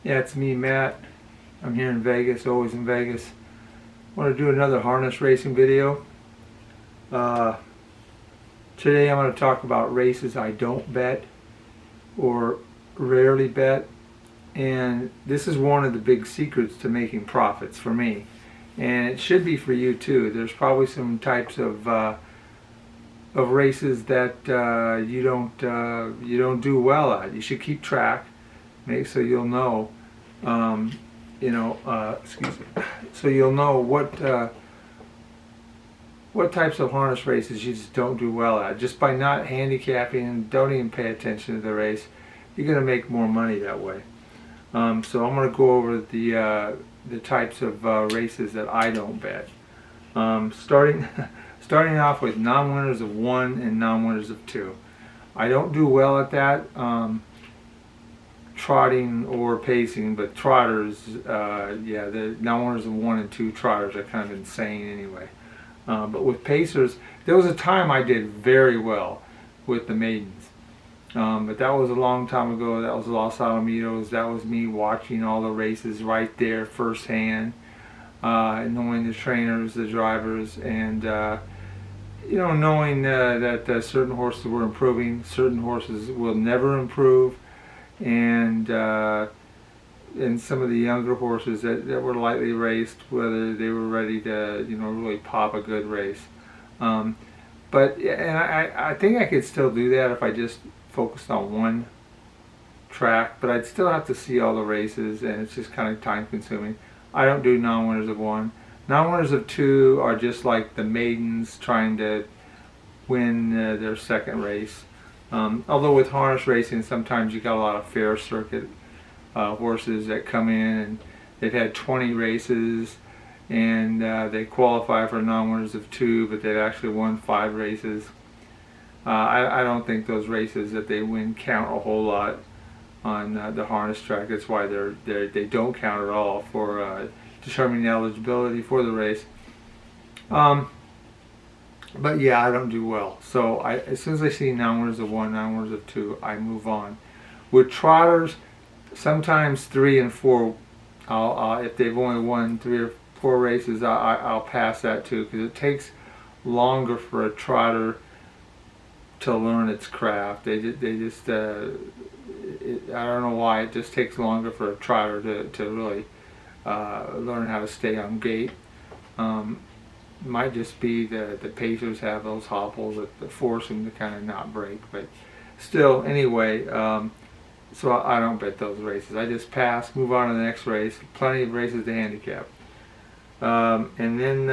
Yeah, it's me, Matt. I'm here in Vegas, always in Vegas. I want to do another harness racing video. Uh, Today I'm going to talk about races I don't bet or rarely bet. And this is one of the big secrets to making profits for me. And it should be for you too. There's probably some types of races that you don't do well at. You should keep track, make so you'll know. Excuse me. So you'll know what types of harness races you just don't do well at. Just by not handicapping and don't even pay attention to the race, you're going to make more money that way. So I'm going to go over the types of races that I don't bet. Starting off with non-winners of 1 and non-winners of 2. I don't do well at that. Trotting or pacing, but trotters, the non-winners of 1 and 2 trotters are kind of insane anyway. But with pacers, there was a time I did very well with the maidens. But that was a long time ago. That was Los Alamitos. That was me watching all the races right there firsthand, knowing the trainers, the drivers, and knowing that certain horses were improving, certain horses will never improve, and some of the younger horses that were lightly raced, whether they were ready to really pop a good race. I think I could still do that if I just focused on one track, but I'd still have to see all the races, and it's just kind of time consuming. I don't do non-winners of 1. Non-winners of 2 are just like the maidens trying to win their second race. Although with harness racing, sometimes you got a lot of fair circuit horses that come in and they've had 20 races and they qualify for non-winners of 2, but they've actually won 5 races. I don't think those races that they win count a whole lot on the harness track. That's why they don't count at all for determining eligibility for the race. But yeah, I don't do well. So as soon as I see non-winners of 1, non-winners of 2, I move on. With trotters, sometimes 3 and 4, if they've only won 3 or 4 races, I'll pass that too, because it takes longer for a trotter to learn its craft. I don't know why, it just takes longer for a trotter to really learn how to stay on gait. Might just be the pacers have those hobbles that force them to kind of not break, but still, anyway, so I don't bet those races. I just pass, move on to the next race. Plenty of races to handicap. And then,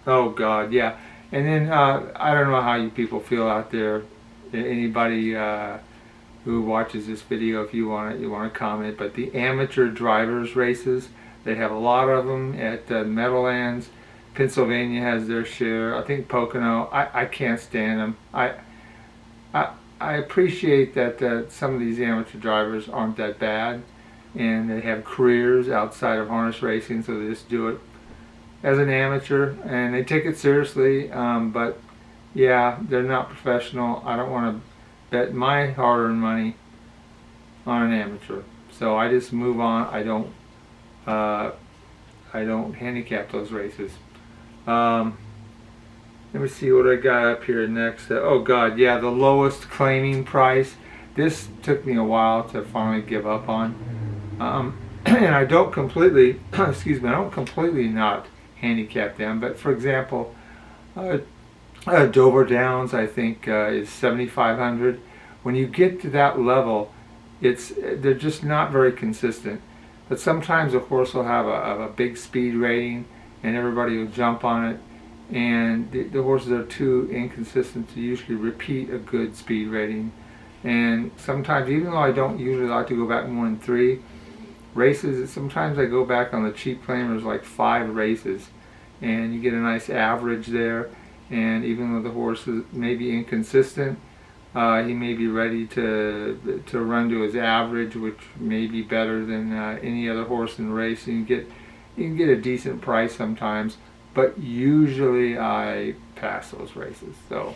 oh God, yeah. And then I don't know how you people feel out there. Anybody who watches this video, if you want to comment. But the amateur drivers races, they have a lot of them at Meadowlands. Pennsylvania has their share. I think Pocono. I can't stand them. I appreciate that some of these amateur drivers aren't that bad, and they have careers outside of harness racing, so they just do it as an amateur, and they take it seriously, but yeah, they're not professional. I don't want to bet my hard-earned money on an amateur, so I just move on. I don't handicap those races. Let me see what I got up here next. Oh God, yeah, the lowest claiming price. This took me a while to finally give up on, and I don't completely, excuse me, I don't completely not handicap them. But for example, Dover Downs, I think, is 7,500. When you get to that level, they're just not very consistent. But sometimes a horse will have a big speed rating, and everybody will jump on it. And the horses are too inconsistent to usually repeat a good speed rating. And sometimes, even though I don't usually like to go back more than 3 races, sometimes I go back on the cheap claimers like 5 races, and you get a nice average there. And even though the horse may be inconsistent, he may be ready to run to his average, which may be better than any other horse in the race. And you can get a decent price sometimes, but usually I pass those races. So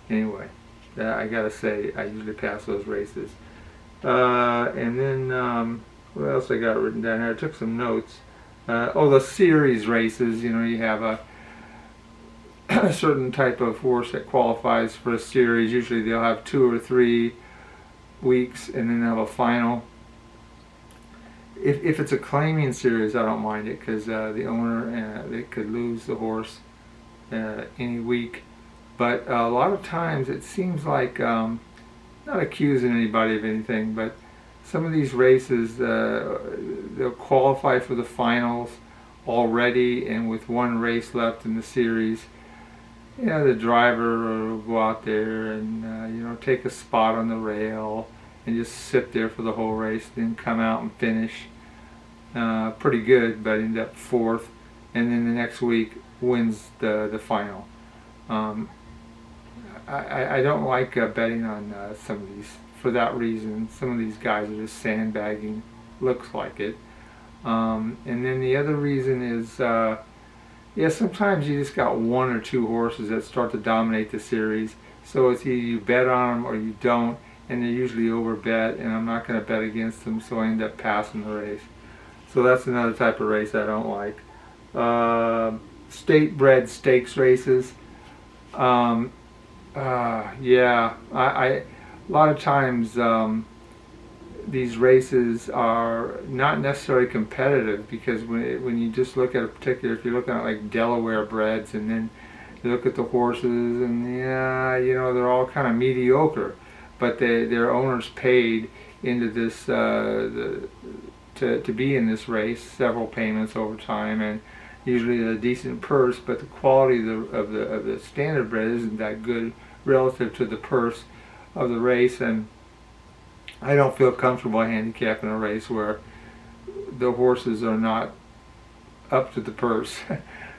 anyway, I gotta say, I usually pass those races. And then what else I got written down here? I took some notes. Oh, the series races. You know, you have a certain type of horse that qualifies for a series. Usually they'll have 2 or 3 weeks and then they'll have a final. If it's a claiming series, I don't mind it, because the owner, they could lose the horse any week. But a lot of times it seems like, not accusing anybody of anything, but some of these races, they'll qualify for the finals already, and with 1 race left in the series, yeah, the driver will go out there and you know, take a spot on the rail and just sit there for the whole race, then come out and finish pretty good, but end up 4th, and then the next week wins the final. I don't like betting on some of these for that reason. Some of these guys are just sandbagging, looks like it. And then the other reason is, yeah, sometimes you just got 1 or 2 horses that start to dominate the series. So it's either you bet on them or you don't, and they're usually over bet, and I'm not going to bet against them, so I end up passing the race. So that's another type of race I don't like. State bred stakes races. Yeah, a lot of times these races are not necessarily competitive, because when you just look at a particular, if you're looking at like Delaware breds, and then you look at the horses, and yeah, you know, they're all kind of mediocre, but their owners paid into this to be in this race, several payments over time, and usually a decent purse, but the quality of the standard bred isn't that good relative to the purse of the race. And I don't feel comfortable handicapping a race where the horses are not up to the purse.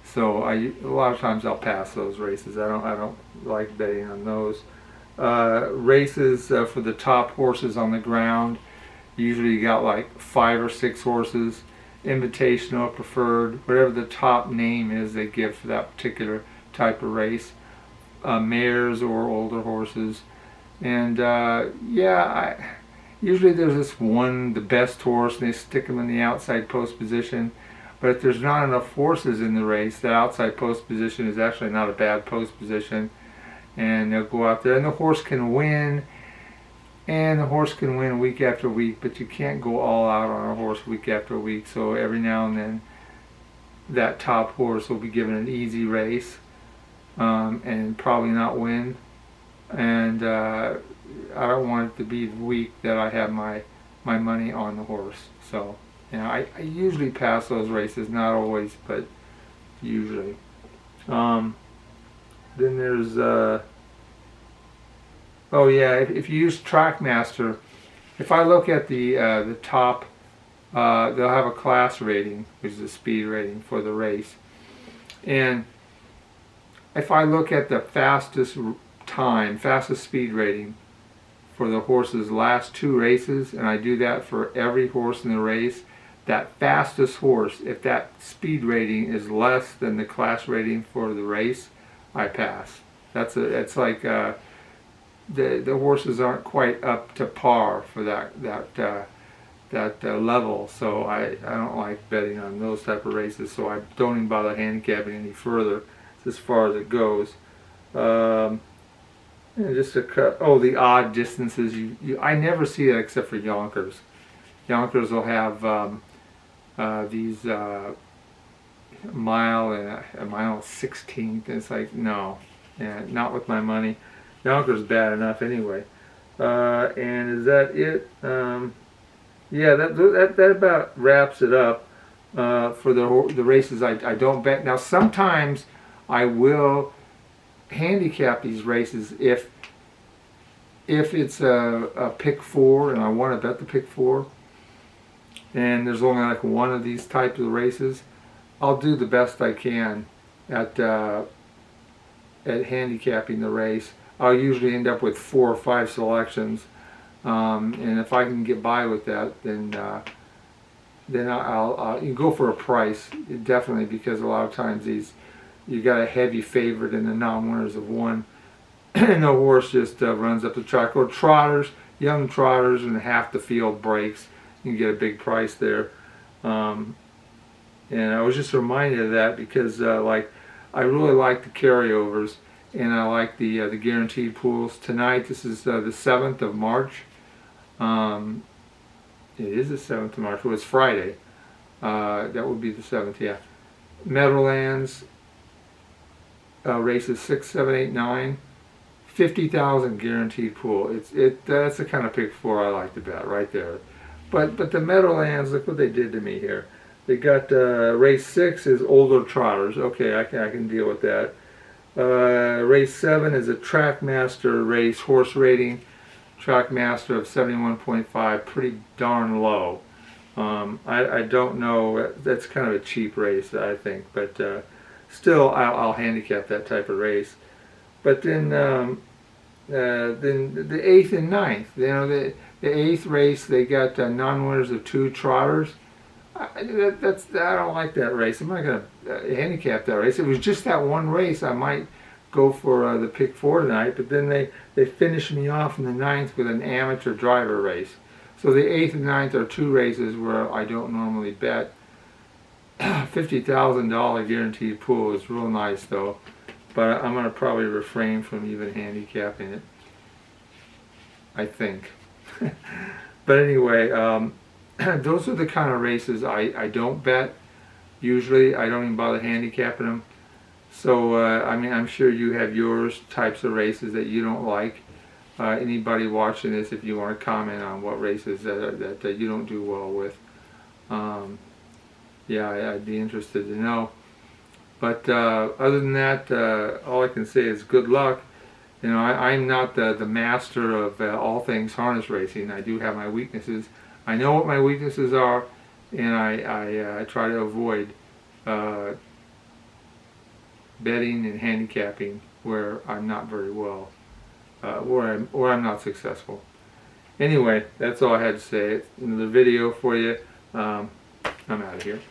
So a lot of times I'll pass those races. I don't like betting on those. Races for the top horses on the ground. Usually you got like 5 or 6 horses, invitational, preferred, whatever the top name is they give for that particular type of race. Mares or older horses. And yeah, usually there's this one, the best horse, and they stick them in the outside post position. But if there's not enough horses in the race, the outside post position is actually not a bad post position. And they'll go out there, and the horse can win. And the horse can win week after week, but you can't go all out on a horse week after week. So every now and then, that top horse will be given an easy race and probably not win. And I don't want it to be the week that I have my money on the horse. So, you know, I usually pass those races, not always, but usually. Then there's oh yeah, if you use TrackMaster, if I look at the top, they'll have a class rating, which is a speed rating for the race. And if I look at the fastest speed rating for the horse's last 2 races, and I do that for every horse in the race, that fastest horse, if that speed rating is less than the class rating for the race, I pass. It's like the horses aren't quite up to par for that level, so I don't like betting on those type of races, so I don't even bother handicapping any further as far as it goes. And just the odd distances. I never see that except for Yonkers. Yonkers will have these mile and a mile 16th. It's like, no, yeah, not with my money. Yonkers bad enough anyway. And is that it? Yeah, that about wraps it up for the races I don't bet. Now sometimes I will handicap these races if it's a pick 4 and I want to bet the pick 4, and there's only like one of these types of races. I'll do the best I can at handicapping the race. I'll usually end up with 4 or 5 selections, and if I can get by with that, then I'll you go for a price, definitely, because a lot of times you got a heavy favorite in the non-winners of 1, and the horse just runs up the track. Or trotters, young trotters, and half the field breaks, you can get a big price there. And I was just reminded of that because like I really like the carryovers, and I like the guaranteed pools. Tonight, this is the 7th of March. It is the 7th of March. Well, it's Friday. That would be the 7th, yeah. Meadowlands, races 6, 7, 8, 9. 50,000 guaranteed pool. That's the kind of pick four I like to bet right there. But the Meadowlands, look what they did to me here. They got race 6 is older trotters. Okay, I can deal with that. Race 7 is a Trackmaster race, horse rating. Trackmaster of 71.5, pretty darn low. I don't know. That's kind of a cheap race, I think. But still, I'll handicap that type of race. But then the 8th and 9th, you know, the 8th race, they got non-winners of 2 trotters. I don't like that race. I'm not going to handicap that race. If it was just that one race, I might go for the pick 4 tonight. But then they finished me off in the 9th with an amateur driver race. So the 8th and 9th are 2 races where I don't normally bet. $50,000 guaranteed pool is real nice though. But I'm going to probably refrain from even handicapping it, I think. But anyway, those are the kind of races I don't bet. Usually I don't even bother handicapping them. So, I mean, I'm sure you have yours types of races that you don't like. Anybody watching this, if you want to comment on what races that you don't do well with. Yeah, I'd be interested to know. But other than that, all I can say is good luck. You know, I'm not the master of all things harness racing. I do have my weaknesses. I know what my weaknesses are, and I try to avoid betting and handicapping where I'm not very well, where I'm not successful. Anyway, that's all I had to say. Another video for you. I'm out of here.